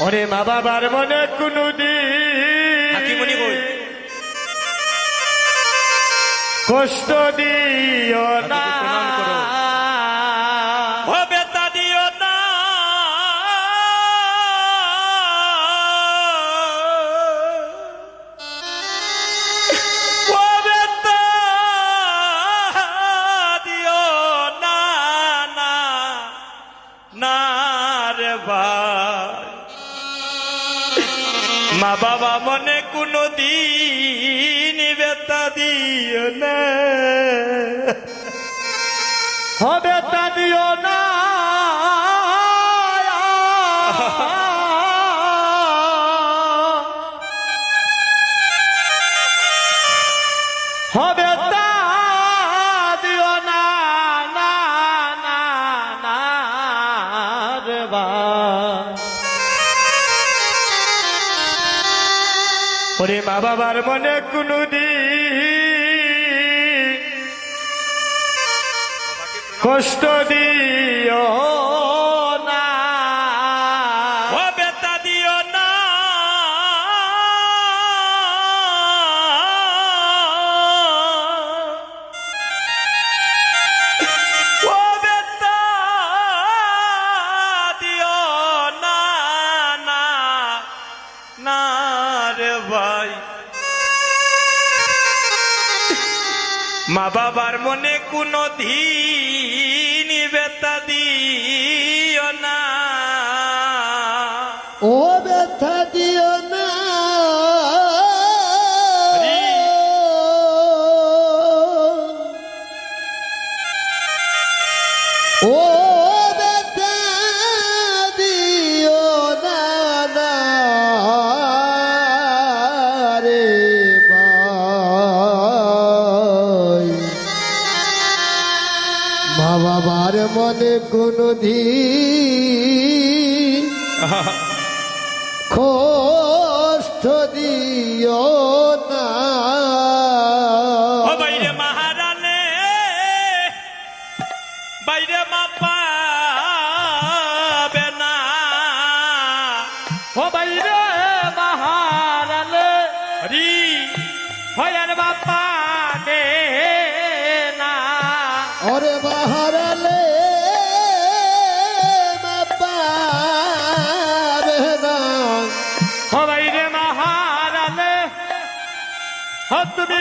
ওরে মা বাবার মনে কোনদিন হাকিমনি কই কষ্ট দিও না প্রণাম করো। ও বেতা দিও না ও বেতা দিও না না না রে ভাই মা বাবা মনে কোনো দিন বেতা দিও না হবে তা দিও না হবে তা দিও না না না না রে ভাই ওরে মা বাবার মনে কোনদিন কষ্ট দিও না ও বেতা দিও না ও বেতা দিও না না না রে ভাই মা বাবার মনে কোনো দিন বেতা দিও না ও ব্যথা দিও না ও ব্যথা দিও না না রে ভাই মা বাবার মনে কোনো দিন কষ্ট দিও না ও বাইরে মহারানে বাইরে মা পাবে না ও বাইরে মহারালে হরি হয়ার বাপা দে না ওরে বাহারালে পাবে না ও বাইরে মহারালে তুমি